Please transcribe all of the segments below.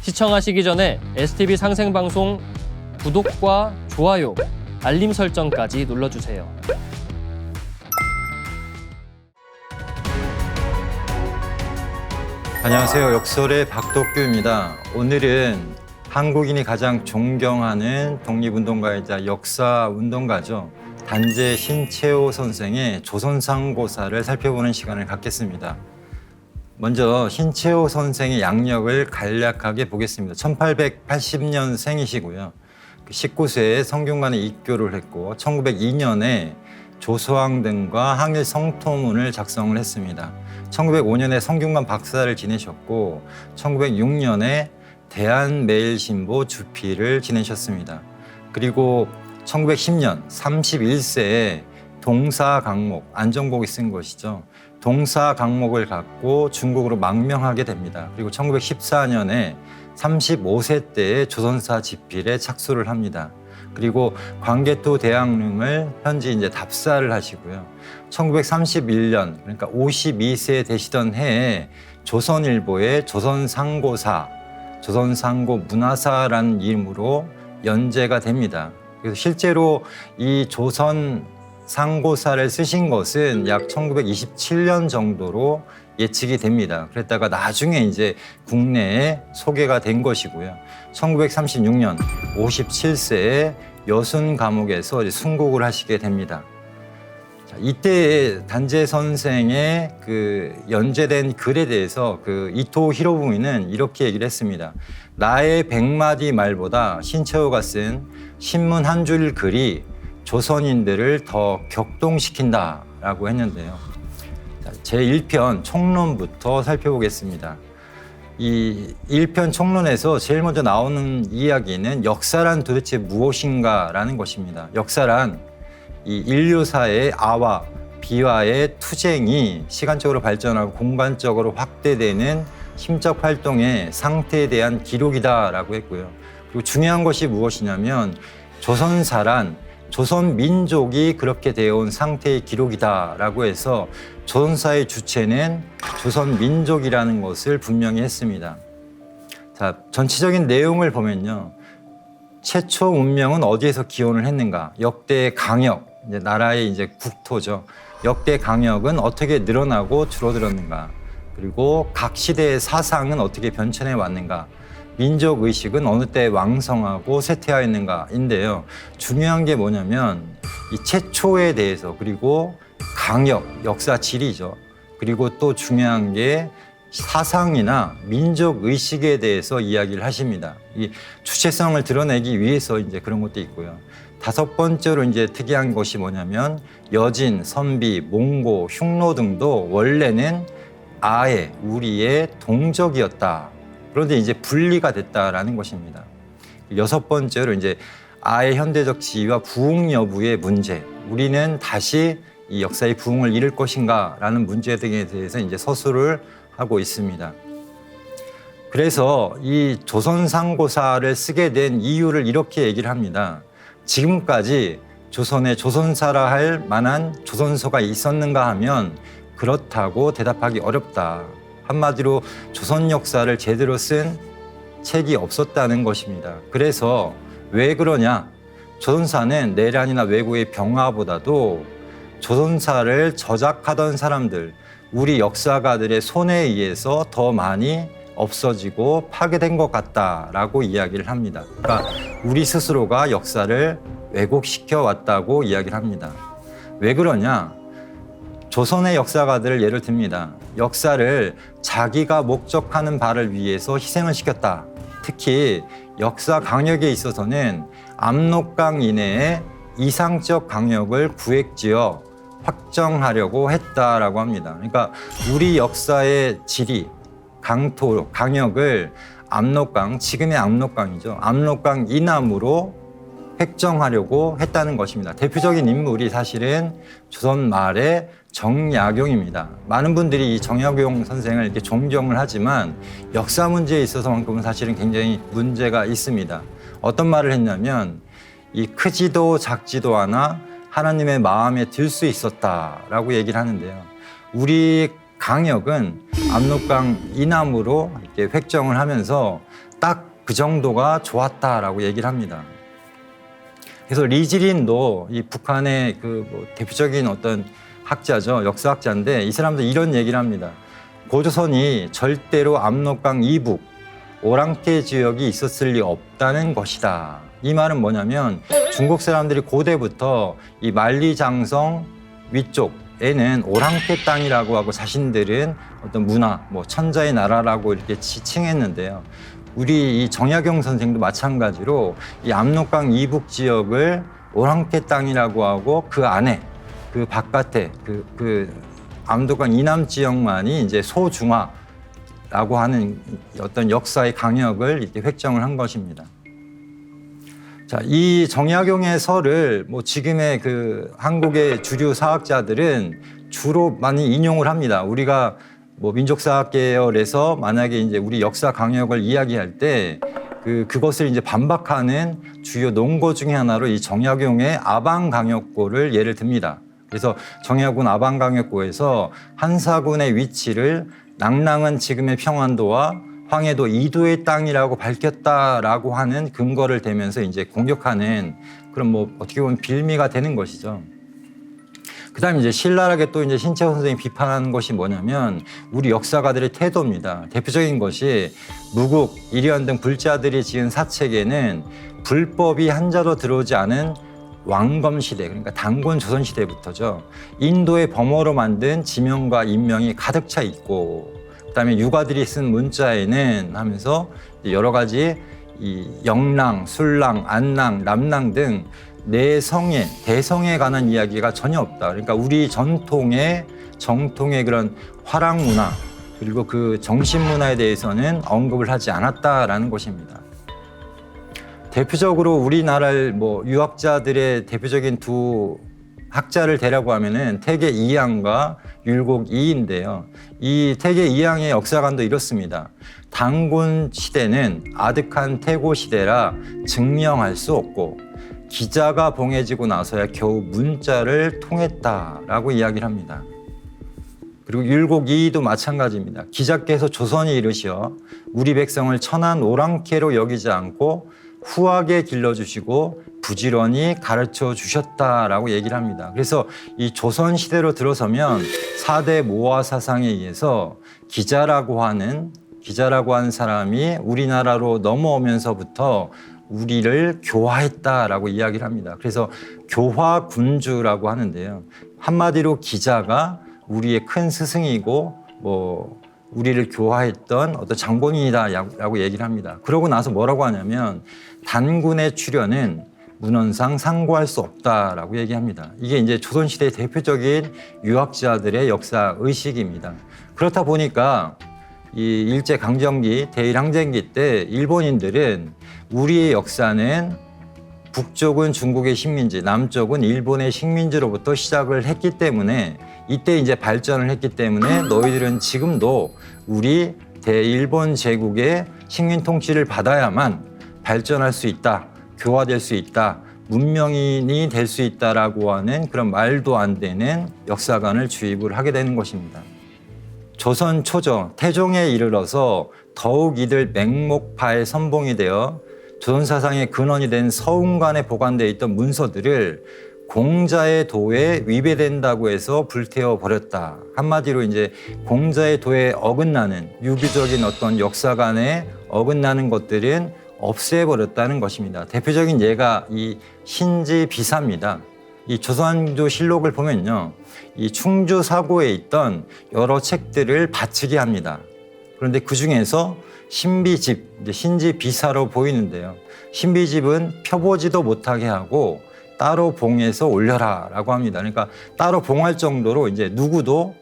시청하시기 전에 STV 상생방송 구독과 좋아요, 알림 설정까지 눌러주세요. 안녕하세요. 역설의 박덕규입니다. 오늘은 한국인이 가장 존경하는 독립운동가이자 역사운동가죠. 단재 신채호 선생의 조선상고사를 살펴보는 시간을 갖겠습니다. 먼저 신채호 선생의 양력을 간략하게 보겠습니다. 1880년생이시고요. 19세에 성균관에 입교를 했고 1902년에 조소왕 등과 항일 성토문을 작성을 했습니다. 1905년에 성균관 박사를 지내셨고 1906년에 대한매일신보 주필을 지내셨습니다. 그리고 1910년 31세에 동사강목, 안정복이 쓴 것이죠. 동사강목을 갖고 중국으로 망명하게 됩니다. 그리고 1914년에 35세 때에 조선사 집필에 착수를 합니다. 그리고 광개토 대학릉을 현지 이제 답사를 하시고요. 1931년, 그러니까 52세 되시던 해에 조선일보의 조선상고사, 조선상고 문화사라는 이름으로 연재가 됩니다. 그래서 실제로 이 조선 상고사를 쓰신 것은 약 1927년 정도로 예측이 됩니다. 그랬다가 나중에 이제 국내에 소개가 된 것이고요. 1936년 57세에 여순 감옥에서 이제 순국을 하시게 됩니다. 자, 이때 단재 선생의 그 연재된 글에 대해서 그 이토 히로부미는 이렇게 얘기를 했습니다. 나의 100마디 말보다 신채호가 쓴 신문 한 줄 글이 조선인들을 더 격동시킨다라고 했는데요. 제 1편 총론부터 살펴보겠습니다. 이 1편 총론에서 제일 먼저 나오는 이야기는 역사란 도대체 무엇인가라는 것입니다. 역사란 이 인류사의 아와 비와의 투쟁이 시간적으로 발전하고 공간적으로 확대되는 심적 활동의 상태에 대한 기록이다라고 했고요. 그리고 중요한 것이 무엇이냐면 조선사란 조선 민족이 그렇게 되어온 상태의 기록이다라고 해서 조선사의 주체는 조선 민족이라는 것을 분명히 했습니다. 자, 전체적인 내용을 보면요. 최초 문명은 어디에서 기원을 했는가? 역대 강역, 이제 나라의 이제 국토죠. 역대 강역은 어떻게 늘어나고 줄어들었는가? 그리고 각 시대의 사상은 어떻게 변천해 왔는가? 민족 의식은 어느 때 왕성하고 쇠퇴하였는가인데요. 중요한 게 뭐냐면 이 최초에 대해서 그리고 강역, 역사 지리죠. 그리고 또 중요한 게 사상이나 민족 의식에 대해서 이야기를 하십니다. 이 주체성을 드러내기 위해서 이제 그런 것도 있고요. 다섯 번째로 이제 특이한 것이 뭐냐면 여진, 선비, 몽고, 흉노 등도 원래는 아의, 우리의 동족이었다. 그런데 이제 분리가 됐다라는 것입니다. 여섯 번째로 이제 아의 현대적 지위와 부흥 여부의 문제. 우리는 다시 이 역사의 부흥을 이룰 것인가라는 문제 등에 대해서 이제 서술을 하고 있습니다. 그래서 이 조선상고사를 쓰게 된 이유를 이렇게 얘기를 합니다. 지금까지 조선에 조선사라 할 만한 조선서가 있었는가 하면 그렇다고 대답하기 어렵다. 한마디로 조선 역사를 제대로 쓴 책이 없었다는 것입니다. 그래서 왜 그러냐? 조선사는 내란이나 왜구의 병화보다도 조선사를 저작하던 사람들, 우리 역사가들의 손에 의해서 더 많이 없어지고 파괴된 것 같다라고 이야기를 합니다. 그러니까 우리 스스로가 역사를 왜곡시켜 왔다고 이야기를 합니다. 왜 그러냐? 조선의 역사가들을 예를 듭니다. 역사를 자기가 목적하는 바를 위해서 희생을 시켰다. 특히 역사 강역에 있어서는 압록강 이내에 이상적 강역을 구획지어 확정하려고 했다라고 합니다. 그러니까 우리 역사의 지리, 강토, 강역을 압록강, 지금의 압록강이죠. 압록강 이남으로 획정하려고 했다는 것입니다. 대표적인 인물이 사실은 조선 말의 정약용입니다. 많은 분들이 이 정약용 선생을 이렇게 존경을 하지만 역사 문제에 있어서만큼은 사실은 굉장히 문제가 있습니다. 어떤 말을 했냐면 이 크지도 작지도 않아 하나님의 마음에 들 수 있었다라고 얘기를 하는데요. 우리 강역은 압록강 이남으로 이렇게 획정을 하면서 딱 그 정도가 좋았다라고 얘기를 합니다. 그래서 리지린도 이 북한의 그 뭐 대표적인 어떤 학자죠. 역사학자인데 이 사람도 이런 얘기를 합니다. 고조선이 절대로 압록강 이북, 오랑캐 지역이 있었을 리 없다는 것이다. 이 말은 뭐냐면 중국 사람들이 고대부터 이 만리장성 위쪽에는 오랑캐 땅이라고 하고 자신들은 어떤 문화, 뭐 천자의 나라라고 이렇게 지칭했는데요. 우리 이 정약용 선생도 마찬가지로 이 압록강 이북 지역을 오랑캐 땅이라고 하고 그 안에 그 바깥에 그 압록강 이남 지역만이 이제 소중화라고 하는 어떤 역사의 강역을 이렇게 획정을 한 것입니다. 자, 이 정약용의 설을 뭐 지금의 그 한국의 주류 사학자들은 주로 많이 인용을 합니다. 우리가 뭐 민족사학 계열에서 만약에 이제 우리 역사 강역을 이야기할 때 그것을 이제 반박하는 주요 논거 중에 하나로 이 정약용의 아방강역고를 예를 듭니다. 그래서 정약용 아방강역고에서 한사군의 위치를 낭랑은 지금의 평안도와 황해도 이도의 땅이라고 밝혔다라고 하는 근거를 대면서 이제 공격하는 그런 뭐 어떻게 보면 빌미가 되는 것이죠. 그다음에 이제 신랄하게 또 이제 신채호 선생님이 비판하는 것이 뭐냐면 우리 역사가들의 태도입니다. 대표적인 것이 무국, 이련 등 불자들이 지은 사책에는 불법이 한자도 들어오지 않은 왕검 시대, 그러니까 단군 조선 시대부터죠. 인도의 범어로 만든 지명과 인명이 가득 차 있고, 그다음에 유가들이 쓴 문자에는 하면서 여러 가지 이 영랑, 술랑, 안랑, 남랑 등 내성에, 대성에 관한 이야기가 전혀 없다. 그러니까 우리 정통의 그런 화랑 문화 그리고 그 정신 문화에 대해서는 언급을 하지 않았다라는 것입니다. 대표적으로 우리나라를 뭐 유학자들의 대표적인 두 학자를 대라고 하면은 태계 이항과 율곡 이인데요. 이 태계 이항의 역사관도 이렇습니다. 단군 시대는 아득한 태고 시대라 증명할 수 없고 기자가 봉해지고 나서야 겨우 문자를 통했다라고 이야기를 합니다. 그리고 율곡 이이도 마찬가지입니다. 기자께서 조선이 이르시어 우리 백성을 천한 오랑캐로 여기지 않고 후하게 길러주시고 부지런히 가르쳐 주셨다라고 얘기를 합니다. 그래서 이 조선 시대로 들어서면 4대 모화 사상에 의해서 기자라고 하는 사람이 우리나라로 넘어오면서부터 우리를 교화했다라고 이야기를 합니다. 그래서 교화군주라고 하는데요. 한마디로 기자가 우리의 큰 스승이고 뭐 우리를 교화했던 어떤 장본인이다라고 얘기를 합니다. 그러고 나서 뭐라고 하냐면 단군의 출현은 문헌상 상고할 수 없다라고 얘기합니다. 이게 이제 조선시대의 대표적인 유학자들의 역사 의식입니다. 그렇다 보니까 이 일제강점기, 대일항쟁기 때 일본인들은 우리의 역사는 북쪽은 중국의 식민지, 남쪽은 일본의 식민지로부터 시작을 했기 때문에 이때 이제 발전을 했기 때문에 너희들은 지금도 우리 대일본 제국의 식민 통치를 받아야만 발전할 수 있다, 교화될 수 있다, 문명인이 될 수 있다라고 하는 그런 말도 안 되는 역사관을 주입을 하게 되는 것입니다. 조선 초조, 태종에 이르러서 더욱 이들 맹목파의 선봉이 되어 조선 사상의 근원이 된 서운관에 보관되어 있던 문서들을 공자의 도에 위배된다고 해서 불태워 버렸다. 한마디로 이제 공자의 도에 어긋나는 유교적인 어떤 역사관에 어긋나는 것들은 없애버렸다는 것입니다. 대표적인 예가 이 신지비사입니다. 이 조선조 실록을 보면요, 이 충주 사고에 있던 여러 책들을 바치게 합니다. 그런데 그 중에서 신비집, 신지비사로 보이는데요. 신비집은 펴보지도 못하게 하고 따로 봉해서 올려라라고 합니다. 그러니까 따로 봉할 정도로 이제 누구도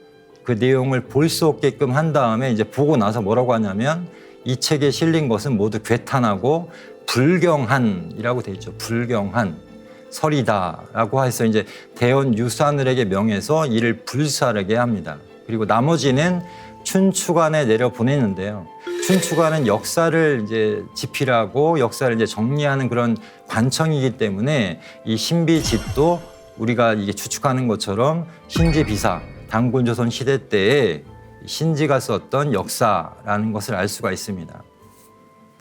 그 내용을 볼 수 없게끔 한 다음에 이제 보고 나서 뭐라고 하냐면 이 책에 실린 것은 모두 괴탄하고 불경한이라고 돼 있죠. 불경한 설이다라고 해서 이제 대원 유사늘에게 명해서 이를 불사르게 합니다. 그리고 나머지는 춘추관에 내려 보내는데요. 춘추관은 역사를 이제 집필하고 역사를 이제 정리하는 그런 관청이기 때문에 이 신비집도 우리가 이게 추측하는 것처럼 신지비사, 단군조선 시대 때에 신지가 썼던 역사라는 것을 알 수가 있습니다.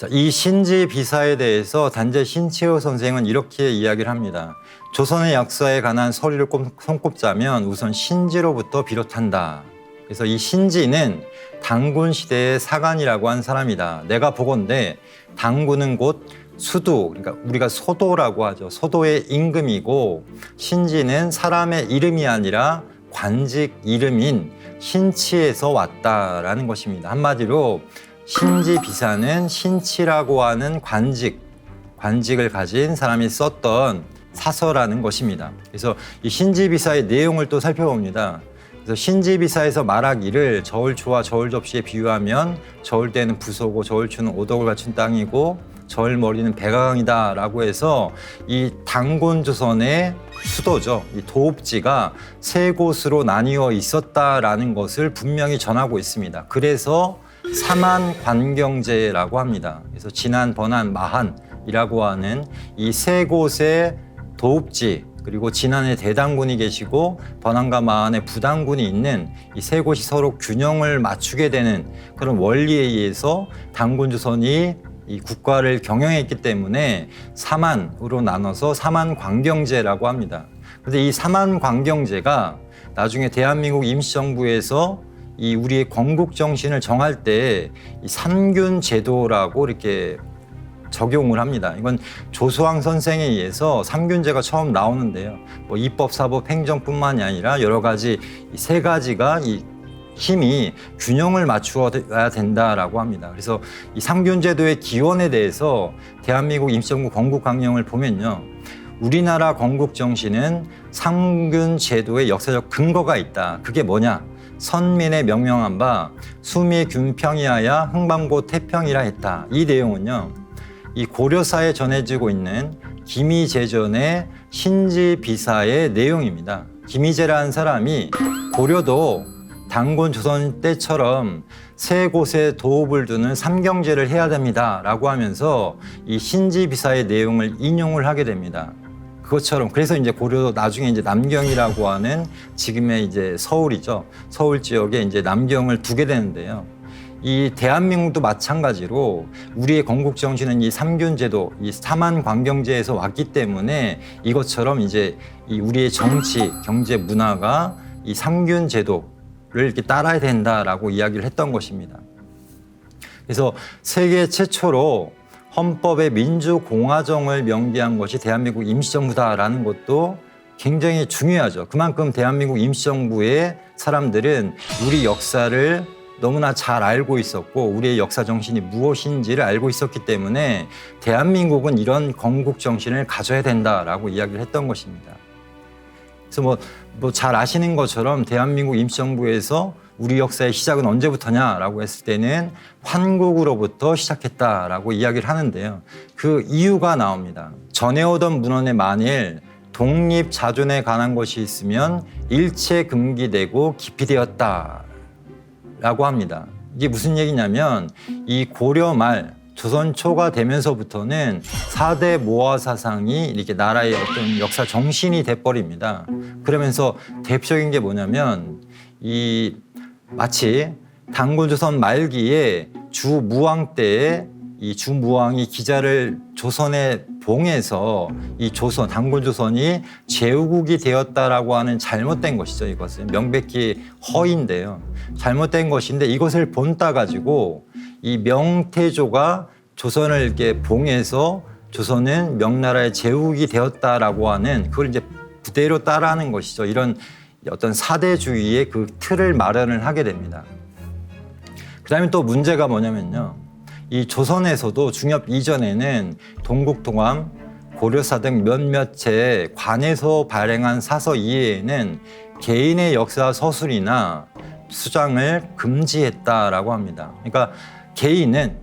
자, 이 신지 비사에 대해서 단재 신채호 선생은 이렇게 이야기를 합니다. 조선의 역사에 관한 서리를 손꼽자면 우선 신지로부터 비롯한다. 그래서 이 신지는 당군 시대의 사관이라고 한 사람이다. 내가 보건대 당군은 곧 수도, 그러니까 우리가 소도라고 하죠. 소도의 임금이고 신지는 사람의 이름이 아니라 관직 이름인 신치에서 왔다라는 것입니다. 한마디로 신지 비사는 신치라고 하는 관직을 가진 사람이 썼던 사서라는 것입니다. 그래서 이 신지 비사의 내용을 또 살펴봅니다. 그래서 신지 비사에서 말하기를 저울추와 저울접시에 비유하면 저울대는 부소고 저울추는 오덕을 갖춘 땅이고 저울머리는 백악강이다라고 해서 이 당군 조선의 수도죠. 이 도읍지가 세 곳으로 나뉘어 있었다라는 것을 분명히 전하고 있습니다. 그래서 삼한관경제라고 합니다. 그래서 진한, 번한, 마한이라고 하는 이 세 곳의 도읍지, 그리고 진안에 대당군이 계시고 번안과 마안에 부당군이 있는 이 세 곳이 서로 균형을 맞추게 되는 그런 원리에 의해서 당군조선이 이 국가를 경영했기 때문에 삼한으로 나눠서 삼한관경제라고 합니다. 그런데 이 삼한관경제가 나중에 대한민국 임시정부에서 이 우리의 건국 정신을 정할 때 이 삼균 제도라고 이렇게 적용을 합니다. 이건 조수왕 선생에 의해서 삼균제가 처음 나오는데요. 뭐 입법, 사법, 행정뿐만이 아니라 여러 가지 이 세 가지가 이 힘이 균형을 맞추어야 된다라고 합니다. 그래서 이 삼균제도의 기원에 대해서 대한민국 임시정부 건국강령을 보면요. 우리나라 건국 정신은 삼균제도의 역사적 근거가 있다. 그게 뭐냐? 선민의 명명한 바 수미 균평이하야 흥방고 태평이라 했다. 이 내용은요. 이 고려사에 전해지고 있는 기미제전의 신지비사의 내용입니다. 기미제라는 사람이 고려도 당군 조선 때처럼 세 곳에 도읍을 두는 삼경제를 해야 됩니다라고 하면서 이 신지비사의 내용을 인용을 하게 됩니다. 그것처럼 그래서 이제 고려도 나중에 이제 남경이라고 하는 지금의 이제 서울이죠. 서울 지역에 이제 남경을 두게 되는데요. 이 대한민국도 마찬가지로 우리의 건국 정신은 이 삼균제도, 이 삼한관경제에서 왔기 때문에 이것처럼 이제 이 우리의 정치, 경제, 문화가 이 삼균제도를 이렇게 따라야 된다라고 이야기를 했던 것입니다. 그래서 세계 최초로 헌법에 민주공화정을 명기한 것이 대한민국 임시정부다라는 것도 굉장히 중요하죠. 그만큼 대한민국 임시정부의 사람들은 우리 역사를 너무나 잘 알고 있었고 우리의 역사 정신이 무엇인지를 알고 있었기 때문에 대한민국은 이런 건국 정신을 가져야 된다라고 이야기를 했던 것입니다. 그래서 뭐 잘 아시는 것처럼 대한민국 임시정부에서 우리 역사의 시작은 언제부터냐라고 했을 때는 환국으로부터 시작했다라고 이야기를 하는데요. 그 이유가 나옵니다. 전해오던 문헌에 만일 독립 자존에 관한 것이 있으면 일체 금기되고 기피되었다. 라고 합니다. 이게 무슨 얘기냐면 이 고려 말 조선 초가 되면서부터는 4대 모화 사상이 이렇게 나라의 어떤 역사 정신이 돼버립니다. 그러면서 대표적인 게 뭐냐면 이 마치 당군조선 말기에 주무왕 때에 이 주무왕이 기자를 조선에 봉해서 이 조선, 당군조선이 제후국이 되었다라고 하는 잘못된 것이죠. 이것은 명백히 허인데요. 잘못된 것인데 이것을 본따 가지고 이 명태조가 조선을 이렇게 봉해서 조선은 명나라의 제후국이 되었다라고 하는 그걸 이제 그대로 따라하는 것이죠. 이런 어떤 사대주의의 그 틀을 마련을 하게 됩니다. 그다음에 또 문제가 뭐냐면요. 이 조선에서도 중엽 이전에는 동국동암, 고려사 등 몇몇 채 관에서 발행한 사서 이외에는 개인의 역사 서술이나 수장을 금지했다라고 합니다. 그러니까 개인은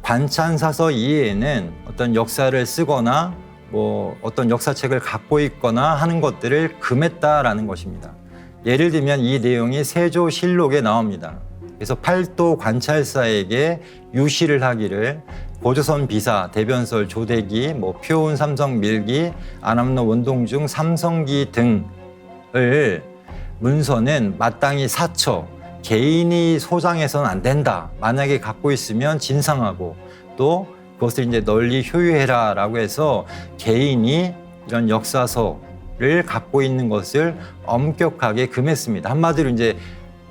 관찬 사서 이외에는 어떤 역사를 쓰거나 뭐 어떤 역사책을 갖고 있거나 하는 것들을 금했다라는 것입니다. 예를 들면 이 내용이 세조실록에 나옵니다. 그래서 팔도 관찰사에게 유시를 하기를 고조선 비사, 대변설, 조대기, 뭐 표운, 삼성, 밀기, 안암로, 원동중, 삼성기 등을 문서는 마땅히 사처, 개인이 소장해서는 안 된다. 만약에 갖고 있으면 진상하고 또 그것을 이제 널리 효유해라라고 해서 개인이 이런 역사서를 갖고 있는 것을 엄격하게 금했습니다. 한마디로 이제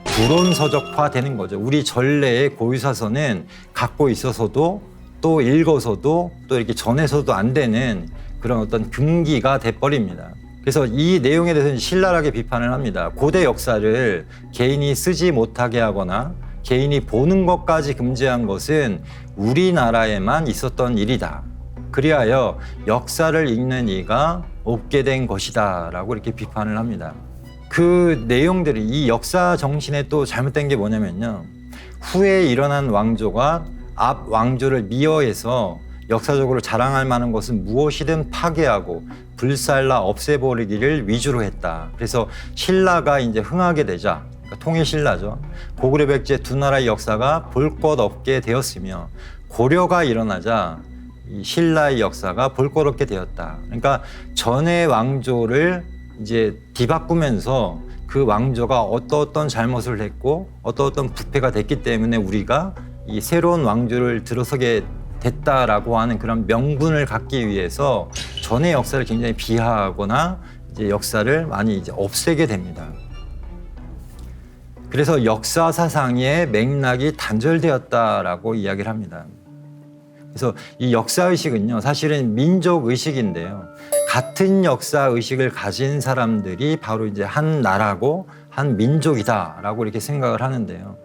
불온서적화되는 거죠. 우리 전래의 고유사서는 갖고 있어서도 또 읽어서도 또 이렇게 전해서도 안 되는 그런 어떤 금기가 돼버립니다. 그래서 이 내용에 대해서는 신랄하게 비판을 합니다. 고대 역사를 개인이 쓰지 못하게 하거나 개인이 보는 것까지 금지한 것은 우리나라에만 있었던 일이다. 그리하여 역사를 읽는 이가 없게 된 것이다 라고 이렇게 비판을 합니다. 그 내용들이 이 역사 정신에 또 잘못된 게 뭐냐면요, 후에 일어난 왕조가 앞 왕조를 미워해서 역사적으로 자랑할 만한 것은 무엇이든 파괴하고 불살라 없애버리기를 위주로 했다. 그래서 신라가 이제 흥하게 되자, 그러니까 통일신라죠, 고구려 백제 두 나라의 역사가 볼 것 없게 되었으며 고려가 일어나자 이 신라의 역사가 볼 것 없게 되었다. 그러니까 전의 왕조를 이제 뒤바꾸면서 그 왕조가 어떤 잘못을 했고 어떤 부패가 됐기 때문에 우리가 이 새로운 왕조를 들어서게 됐다라고 하는 그런 명분을 갖기 위해서 전의 역사를 굉장히 비하하거나 이제 역사를 많이 이제 없애게 됩니다. 그래서 역사 사상의 맥락이 단절되었다라고 이야기를 합니다. 그래서 이 역사 의식은요, 사실은 민족 의식인데요, 같은 역사 의식을 가진 사람들이 바로 이제 한 나라고 한 민족이다라고 이렇게 생각을 하는데요.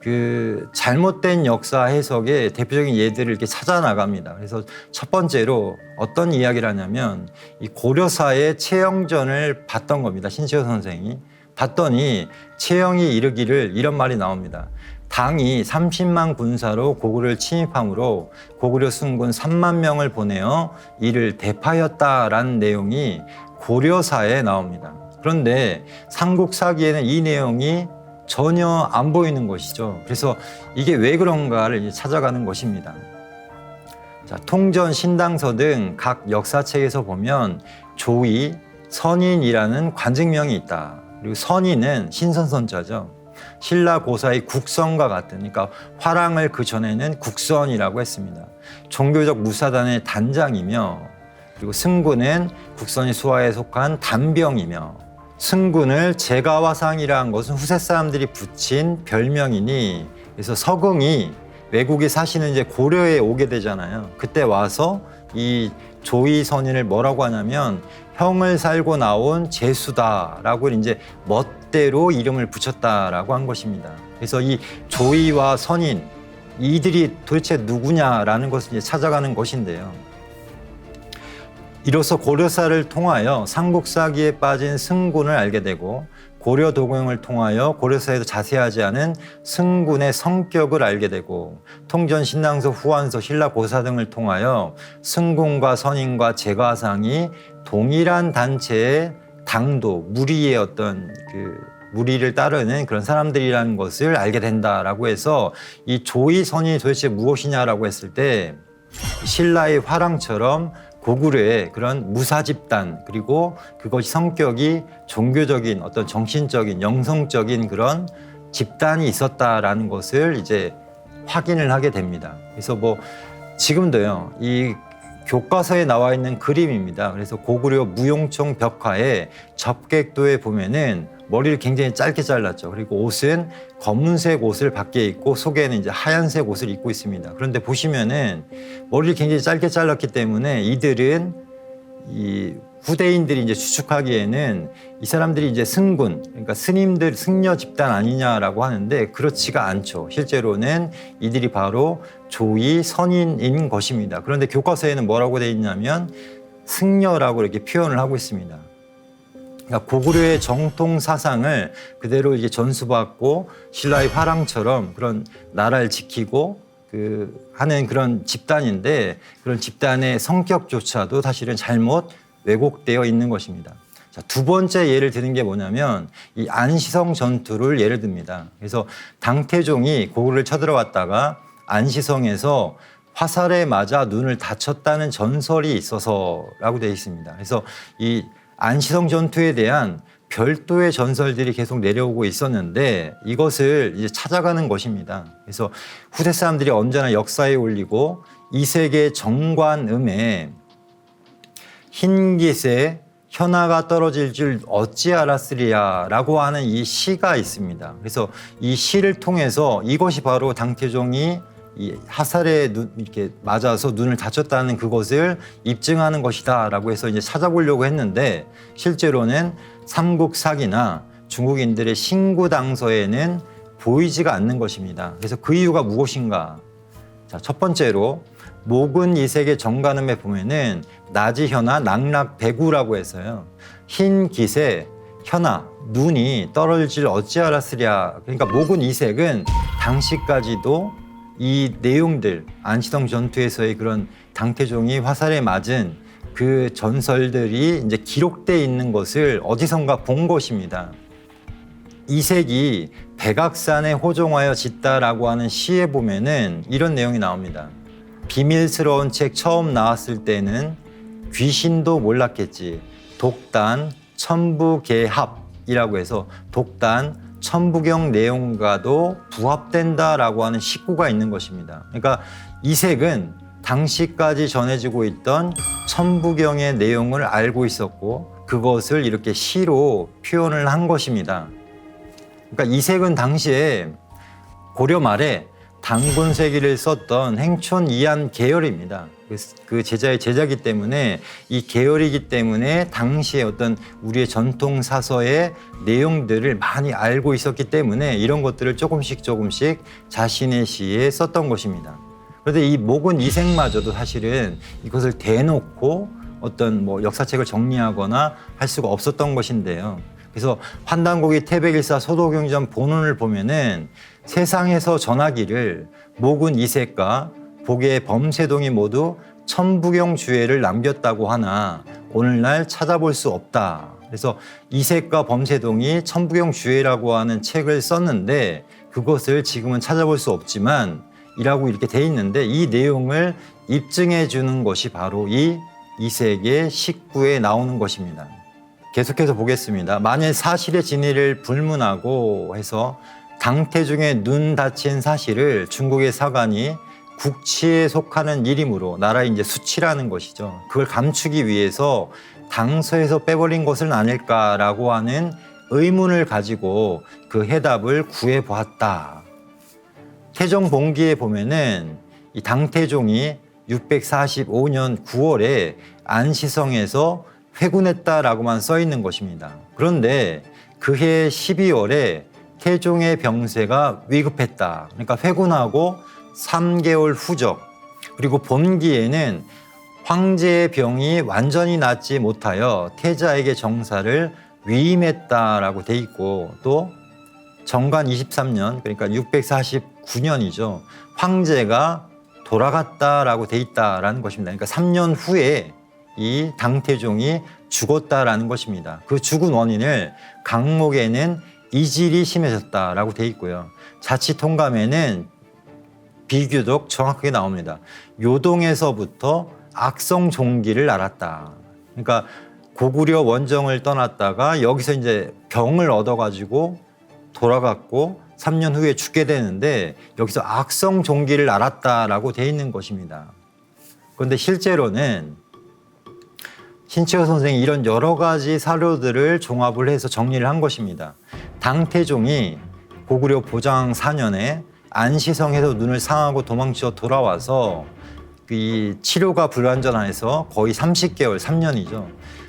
그 잘못된 역사 해석의 대표적인 예들을 이렇게 찾아 나갑니다. 그래서 첫 번째로 어떤 이야기를 하냐면 이 고려사의 채영전을 봤던 겁니다. 신시호 선생이 봤더니 채영이 이르기를 이런 말이 나옵니다. 당이 30만 군사로 고구려를 침입함으로 고구려 순군 3만 명을 보내어 이를 대파했다라는 내용이 고려사에 나옵니다. 그런데 삼국사기에는 이 내용이 전혀 안 보이는 것이죠. 그래서 이게 왜 그런가를 이제 찾아가는 것입니다. 자, 통전, 신당서 등 각 역사책에서 보면 조의, 선인이라는 관직명이 있다. 그리고 선인은 신선선자죠. 신라 고사의 국선과 같은, 그러니까 화랑을 그 전에는 국선이라고 했습니다. 종교적 무사단의 단장이며, 그리고 승군은 국선이 수하에 속한 단병이며, 승군을 제가화상이라는 것은 후세 사람들이 붙인 별명이니, 그래서 서궁이 외국에 사시는 이제 고려에 오게 되잖아요. 그때 와서 이 조의 선인을 뭐라고 하냐면 형을 살고 나온 제수다라고 이제 멋대로 이름을 붙였다라고 한 것입니다. 그래서 이 조의와 선인, 이들이 도대체 누구냐라는 것을 이제 찾아가는 것인데요. 이로써 고려사를 통하여 삼국사기에 빠진 승군을 알게 되고 고려 도경을 통하여 고려사에도 자세하지 않은 승군의 성격을 알게 되고 통전, 신당서, 후한서, 신라 고사 등을 통하여 승군과 선인과 제가상이 동일한 단체의 당도, 무리의 어떤 그 무리를 따르는 그런 사람들이라는 것을 알게 된다라고 해서 이 조의, 선인이 도대체 무엇이냐라고 했을 때 신라의 화랑처럼 고구려의 그런 무사 집단, 그리고 그것이 성격이 종교적인 어떤 정신적인 영성적인 그런 집단이 있었다라는 것을 이제 확인을 하게 됩니다. 그래서 뭐 지금도요, 이 교과서에 나와 있는 그림입니다. 그래서 고구려 무용총 벽화에 접객도에 보면은 머리를 굉장히 짧게 잘랐죠. 그리고 옷은 검은색 옷을 밖에 입고 속에는 이제 하얀색 옷을 입고 있습니다. 그런데 보시면은 머리를 굉장히 짧게 잘랐기 때문에 이들은 이 후대인들이 이제 추측하기에는 이 사람들이 이제 승군, 그러니까 스님들, 승려 집단 아니냐라고 하는데 그렇지가 않죠. 실제로는 이들이 바로 조의, 선인인 것입니다. 그런데 교과서에는 뭐라고 되어 있냐면 승려라고 이렇게 표현을 하고 있습니다. 그러니까 고구려의 정통 사상을 그대로 이제 전수받고 신라의 화랑처럼 그런 나라를 지키고 하는 그런 집단인데, 그런 집단의 성격조차도 사실은 잘못 왜곡되어 있는 것입니다. 자, 두 번째 예를 드는 게 뭐냐면 이 안시성 전투를 예를 듭니다. 그래서 당태종이 고구려를 쳐들어왔다가 안시성에서 화살에 맞아 눈을 다쳤다는 전설이 있어서라고 되어 있습니다. 그래서 이 안시성 전투에 대한 별도의 전설들이 계속 내려오고 있었는데 이것을 이제 찾아가는 것입니다. 그래서 후세 사람들이 언제나 역사에 올리고 이색의 정관음에 흰깃에 현아가 떨어질 줄 어찌 알았으리야라고 하는 이 시가 있습니다. 그래서 이 시를 통해서 이것이 바로 당태종이 이 화살에 이렇게 맞아서 눈을 다쳤다는 그것을 입증하는 것이다라고 해서 이제 찾아보려고 했는데 실제로는 삼국사기나 중국인들의 신구당서에는 보이지가 않는 것입니다. 그래서 그 이유가 무엇인가? 자, 첫 번째로 목은 이색의 정관음에 보면은 나지현아 낙락배구라고 해서요. 흰 깃에 현아 눈이 떨어질 어찌 알았으랴. 그러니까 목은 이색은 당시까지도 이 내용들 안시성 전투에서의 그런 당태종이 화살에 맞은 그 전설들이 이제 기록돼 있는 것을 어디선가 본 것입니다. 이색이 백악산에 호종하여 짓다라고 하는 시에 보면은 이런 내용이 나옵니다. 비밀스러운 책 처음 나왔을 때는 귀신도 몰랐겠지. 독단 천부계합이라고 해서 독단 천부경 내용과도 부합된다라고 하는 식구가 있는 것입니다. 그러니까 이색은 당시까지 전해지고 있던 천부경의 내용을 알고 있었고 그것을 이렇게 시로 표현을 한 것입니다. 그러니까 이색은 당시에 고려 말에 단군세기를 썼던 행촌 이한 계열입니다. 그 제자의 제자기 때문에 이 계열이기 때문에 당시에 어떤 우리의 전통 사서의 내용들을 많이 알고 있었기 때문에 이런 것들을 조금씩 자신의 시에 썼던 것입니다. 그런데 이 목은 이색마저도 사실은 이것을 대놓고 어떤 뭐 역사책을 정리하거나 할 수가 없었던 것인데요. 그래서 환단고기 태백일사 소도경전 본원을 보면은 세상에서 전하기를 목은 이색과 복의 범세동이 모두 천부경 주회를 남겼다고 하나 오늘날 찾아볼 수 없다. 그래서 이색과 범세동이 천부경 주회라고 하는 책을 썼는데 그것을 지금은 찾아볼 수 없지만 이라고 이렇게 돼 있는데 이 내용을 입증해 주는 것이 바로 이 이색의 식구에 나오는 것입니다. 계속해서 보겠습니다. 만일 사실의 진위를 불문하고 해서 당태종의 눈 다친 사실을 중국의 사관이 국치에 속하는 일이므로 나라의 이제 수치라는 것이죠. 그걸 감추기 위해서 당서에서 빼버린 것은 아닐까라고 하는 의문을 가지고 그 해답을 구해보았다. 태종봉기에 보면은 이 당태종이 645년 9월에 안시성에서 회군했다라고만 써 있는 것입니다. 그런데 그해 12월에 태종의 병세가 위급했다. 그러니까 회군하고 3개월 후적. 그리고 본기에는 황제의 병이 완전히 낫지 못하여 태자에게 정사를 위임했다라고 돼 있고 또 정관 23년 그러니까 649년이죠. 황제가 돌아갔다라고 돼 있다라는 것입니다. 그러니까 3년 후에 이 당태종이 죽었다라는 것입니다. 그 죽은 원인을 강목에는 이질이 심해졌다라고 돼 있고요. 자치통감에는 비교적 정확하게 나옵니다. 요동에서부터 악성 종기를 앓았다. 그러니까 고구려 원정을 떠났다가 여기서 이제 병을 얻어가지고 돌아갔고 3년 후에 죽게 되는데 여기서 악성 종기를 앓았다라고 돼 있는 것입니다. 그런데 실제로는 신치호 선생이 이런 여러 가지 사료들을 종합을 해서 정리를 한 것입니다. 당태종이 고구려 보장 4년에 안시성에서 눈을 상하고 도망쳐 돌아와서 이 치료가 불완전해서 거의 30개월, 3년이죠.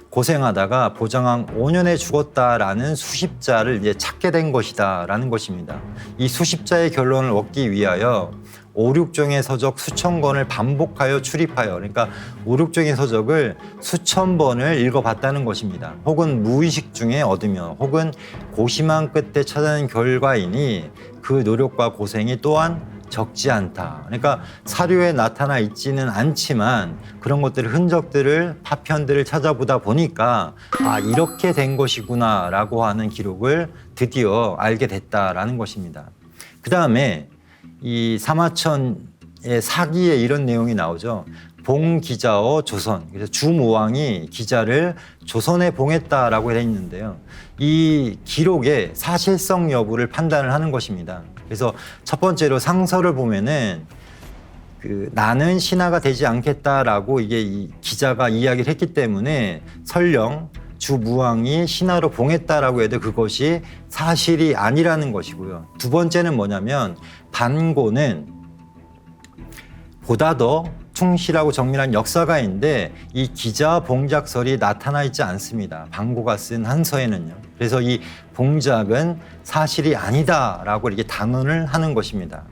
고생하다가 보장왕 5년에 죽었다라는 수십자를 이제 찾게 된 것이다라는 것입니다. 이 수십자의 결론을 얻기 위하여 5, 6종의 서적 수천 권을 반복하여 출입하여 그러니까 5, 6종의 서적을 수천 번을 읽어봤다는 것입니다. 혹은 무의식 중에 얻으며 혹은 고심한 끝에 찾아낸 결과이니 그 노력과 고생이 또한 적지 않다. 그러니까 사료에 나타나 있지는 않지만 그런 것들을 흔적들을 파편들을 찾아보다 보니까 아 이렇게 된 것이구나라고 하는 기록을 드디어 알게 됐다라는 것입니다. 그 다음에 이 사마천의 사기에 이런 내용이 나오죠. 봉기자어 조선. 그래서 주무왕이 기자를 조선에 봉했다라고 되어 있는데요. 이 기록의 사실성 여부를 판단을 하는 것입니다. 그래서 첫 번째로 상서를 보면은 나는 신하가 되지 않겠다라고 이게 이 기자가 이야기를 했기 때문에 설령 주무왕이 신하로 봉했다라고 해도 그것이 사실이 아니라는 것이고요. 두 번째는 뭐냐면 반고는 보다 더 충실하고 정밀한 역사가인데 이 기자 봉작설이 나타나 있지 않습니다. 반고가 쓴 한서에는요. 그래서 이 봉작은 사실이 아니다라고 이렇게 단언을 하는 것입니다.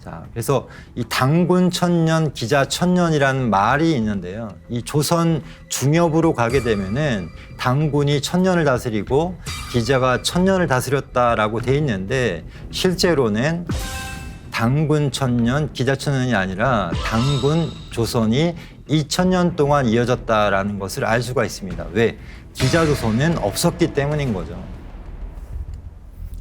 자, 그래서 이 당군 천년, 기자 천년이라는 말이 있는데요. 이 조선 중엽으로 가게 되면은 당군이 천년을 다스리고 기자가 천년을 다스렸다라고 돼 있는데 실제로는 당군 천년, 기자 천년이 아니라 당군 조선이 2000년 동안 이어졌다라는 것을 알 수가 있습니다. 왜? 기자 조선은 없었기 때문인 거죠.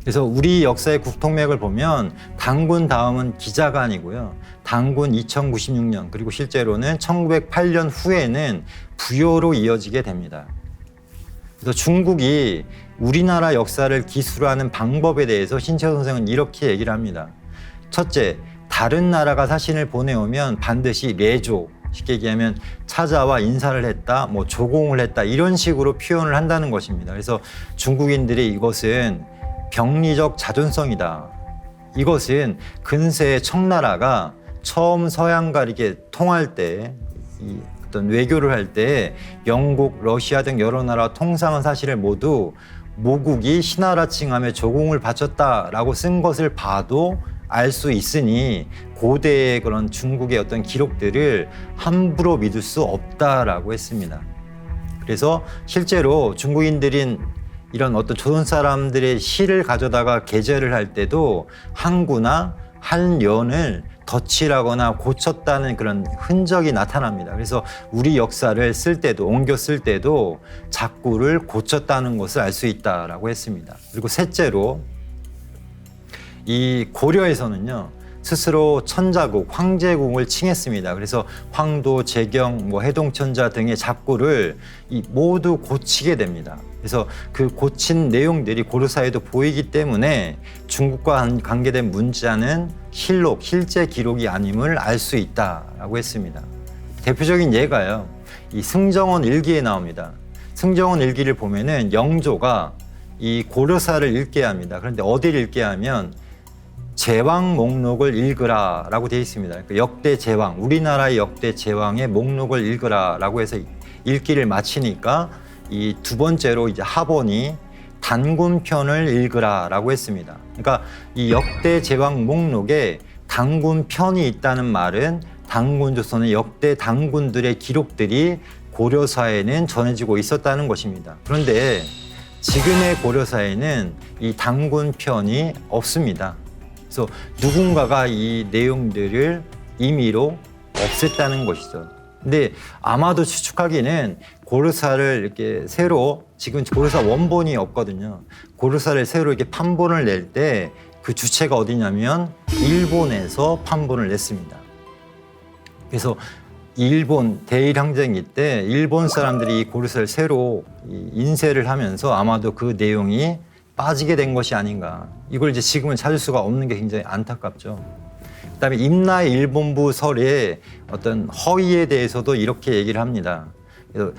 그래서 우리 역사의 국통맥을 보면 당군 다음은 기자가 아니고요. 당군 2096년 그리고 실제로는 1908년 후에는 부여로 이어지게 됩니다. 그래서 중국이 우리나라 역사를 기술하는 방법에 대해서 신채호 선생은 이렇게 얘기를 합니다. 첫째, 다른 나라가 사신을 보내오면 반드시 레조, 쉽게 얘기하면 찾아와 인사를 했다, 뭐 조공을 했다 이런 식으로 표현을 한다는 것입니다. 그래서 중국인들이 이것은 병리적 자존성이다. 이것은 근세의 청나라가 처음 서양과 이렇게 통할 때, 어떤 외교를 할 때 영국, 러시아 등 여러 나라 통상한 사실을 모두 모국이 신하라 칭함에 조공을 바쳤다라고 쓴 것을 봐도 알 수 있으니 고대의 그런 중국의 어떤 기록들을 함부로 믿을 수 없다라고 했습니다. 그래서 실제로 중국인들인 이런 어떤 조선 사람들의 시를 가져다가 게재를 할 때도 항구나 한연을 덧칠하거나 고쳤다는 그런 흔적이 나타납니다. 그래서 우리 역사를 쓸 때도 옮겨 쓸 때도 작구를 고쳤다는 것을 알 수 있다라고 했습니다. 그리고 셋째로 이 고려에서는요 스스로 천자국, 황제국을 칭했습니다. 그래서 황도, 재경, 해동천자 등의 작구를 모두 고치게 됩니다. 그래서 그 고친 내용들이 고려사에도 보이기 때문에 중국과 관계된 문자는 실록, 실제 기록이 아님을 알 수 있다라고 했습니다. 대표적인 예가요, 이 승정원 일기에 나옵니다. 승정원 일기를 보면은 영조가 이 고려사를 읽게 합니다. 그런데 어디를 읽게 하면 제왕 목록을 읽으라라고 되어 있습니다. 그러니까 역대 제왕, 우리나라의 역대 제왕의 목록을 읽으라라고 해서 읽기를 마치니까 이 두 번째로 이제 하본이 단군편을 읽으라라고 했습니다. 그러니까 이 역대 제왕 목록에 단군편이 있다는 말은 단군 조선의 역대 단군들의 기록들이 고려사에는 전해지고 있었다는 것입니다. 그런데 지금의 고려사에는 이 단군편이 없습니다. 그래서 누군가가 이 내용들을 임의로 없앴다는 것이죠. 근데 아마도 추측하기는 고려사를 이렇게 새로, 지금 고려사 원본이 없거든요. 고려사를 새로 이렇게 판본을 낼 때 그 주체가 어디냐면 일본에서 판본을 냈습니다. 그래서 일본 대일항쟁기 때 일본 사람들이 이 고려사를 새로 인쇄를 하면서 아마도 그 내용이 빠지게 된 것이 아닌가. 이걸 이제 지금은 찾을 수가 없는 게 굉장히 안타깝죠. 그다음에 임나의 일본부 설의 어떤 허위에 대해서도 이렇게 얘기를 합니다. 그래서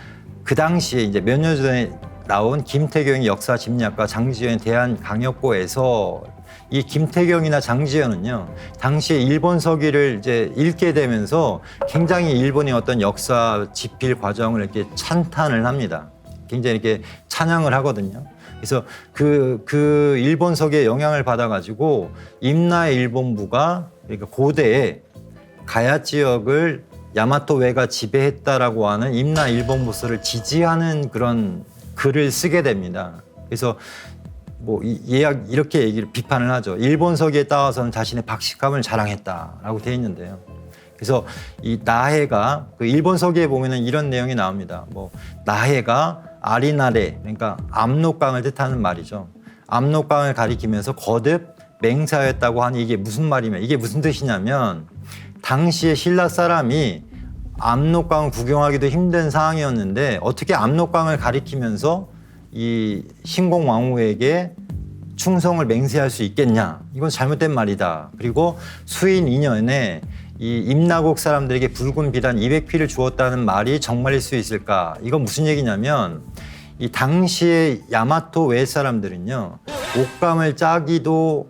그 당시에 이제 몇 년 전에 나온 김태경의 역사 심리학과 장지현의 대한강역고에서 이 김태경이나 장지현은요, 당시에 일본 서기를 이제 읽게 되면서 굉장히 일본의 어떤 역사 집필 과정을 이렇게 찬탄을 합니다. 굉장히 이렇게 찬양을 하거든요. 그래서 그 일본석의 영향을 받아가지고 임나의 일본부가 그러니까 고대에 가야 지역을 야마토웨가 지배했다라고 하는 임나 일본부서를 지지하는 그런 글을 쓰게 됩니다. 그래서 이렇게 비판을 하죠. 일본서기에 따와서는 자신의 박식함을 자랑했다라고 되어 있는데요. 그래서 이 나해가 그 일본서기에 보면은 이런 내용이 나옵니다. 나해가 아리나레, 그러니까 압록강을 뜻하는 말이죠. 압록강을 가리키면서 거듭 맹세하였다고 하니 이게 무슨 말이면, 이게 무슨 뜻이냐면 당시에 신라 사람이 압록강을 구경하기도 힘든 상황이었는데 어떻게 압록강을 가리키면서 이 신공왕후에게 충성을 맹세할 수 있겠냐. 이건 잘못된 말이다. 그리고 수인 2년에 이 임나국 사람들에게 붉은 비단 200피를 주었다는 말이 정말일 수 있을까? 이건 무슨 얘기냐면 이 당시의 야마토 외 사람들은요, 옷감을 짜지도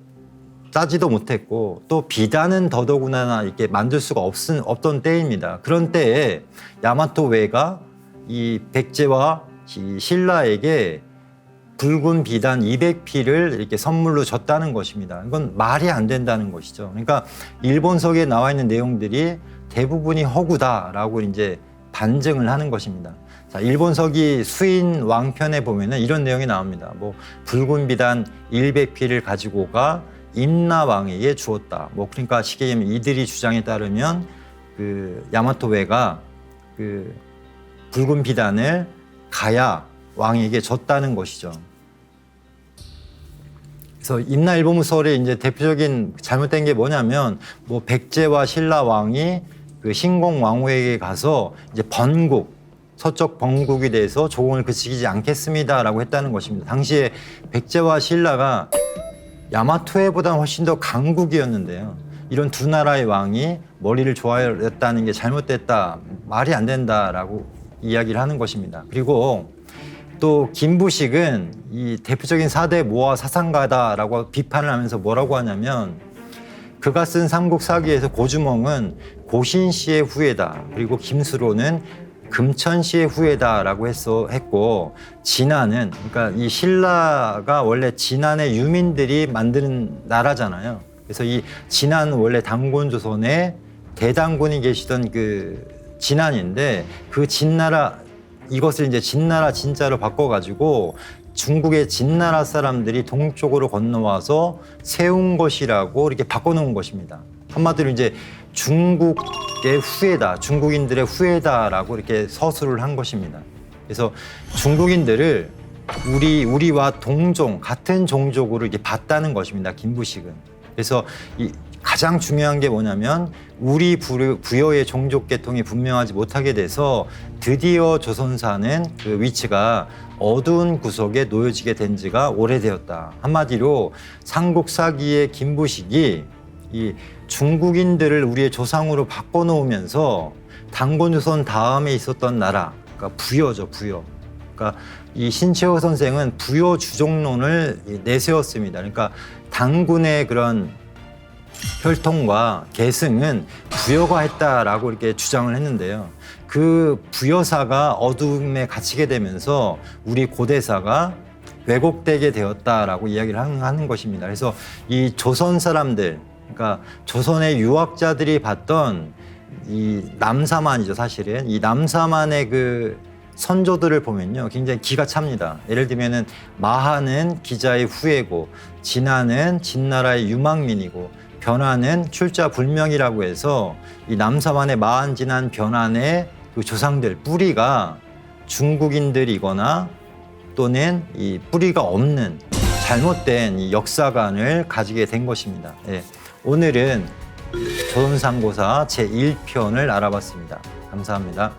못했고 또 비단은 더더구나 이렇게 만들 수가 없던 때입니다. 그런 때에 야마토 외가 이 백제와 이 신라에게 붉은 비단 200피를 이렇게 선물로 줬다는 것입니다. 이건 말이 안 된다는 것이죠. 그러니까 일본서기에 나와 있는 내용들이 대부분이 허구다라고 이제 반증을 하는 것입니다. 자, 일본서기 수인 왕편에 보면은 이런 내용이 나옵니다. 뭐 붉은 비단 100피를 가지고 가 임나 왕에게 주었다. 뭐 그러니까 쉽게 얘기하면 이들이 주장에 따르면 그 야마토웨가 그 붉은 비단을 가야 왕에게 줬다는 것이죠. 그래서 임나일보무설의 이제 대표적인 잘못된 게 뭐냐면 뭐 백제와 신라 왕이 그 신공 왕후에게 가서 이제 번국 서쪽 번국에 대해서 조공을 그치지 않겠습니다라고 했다는 것입니다. 당시에 백제와 신라가 야마토해보다 훨씬 더 강국이었는데요. 이런 두 나라의 왕이 머리를 조아렸다는 게 잘못됐다, 말이 안 된다라고 이야기를 하는 것입니다. 그리고 또 김부식은 이 대표적인 4대 모아 사상가다라고 비판을 하면서 뭐라고 하냐면 그가 쓴 삼국사기에서 고주몽은 고신씨의 후예다. 그리고 김수로는 금천씨의 후예다라고 했고 진안은 그러니까 이 신라가 원래 진안의 유민들이 만드는 나라잖아요. 그래서 이 진안은 원래 단곤조선에 대단군이 계시던 그 진안인데 그 진나라 이것을 이제 진나라 진자로 바꿔가지고 중국의 진나라 사람들이 동쪽으로 건너와서 세운 것이라고 이렇게 바꿔놓은 것입니다. 한마디로 이제 중국의 후예다, 중국인들의 후예다라고 이렇게 서술을 한 것입니다. 그래서 중국인들을 우리와 동종, 같은 종족으로 이렇게 봤다는 것입니다. 김부식은. 그래서 이 가장 중요한 게 뭐냐면 우리 부여의 종족 계통이 분명하지 못하게 돼서 드디어 조선사는 그 위치가 어두운 구석에 놓여지게 된 지가 오래되었다. 한마디로 삼국사기의 김부식이 이 중국인들을 우리의 조상으로 바꿔놓으면서 단곤조선 다음에 있었던 나라, 그러니까 부여죠, 부여. 그러니까 이 신채호 선생은 부여 주종론을 내세웠습니다. 그러니까 단군의 그런 혈통과 계승은 부여가 했다라고 이렇게 주장을 했는데요. 그 부여사가 어둠에 갇히게 되면서 우리 고대사가 왜곡되게 되었다라고 이야기를 하는 것입니다. 그래서 이 조선 사람들, 그러니까 조선의 유학자들이 봤던 이 남사만이죠, 사실은. 이 남사만의 그 선조들을 보면요, 굉장히 기가 찹니다. 예를 들면은 마하는 기자의 후예고, 진하는 진나라의 유망민이고, 변화는 출자 불명이라고 해서 이 남사만의 마한, 진한, 변환의 그 조상들 뿌리가 중국인들이거나 또는 이 뿌리가 없는 잘못된 이 역사관을 가지게 된 것입니다. 예. 오늘은 조선삼고사 제1편을 알아봤습니다. 감사합니다.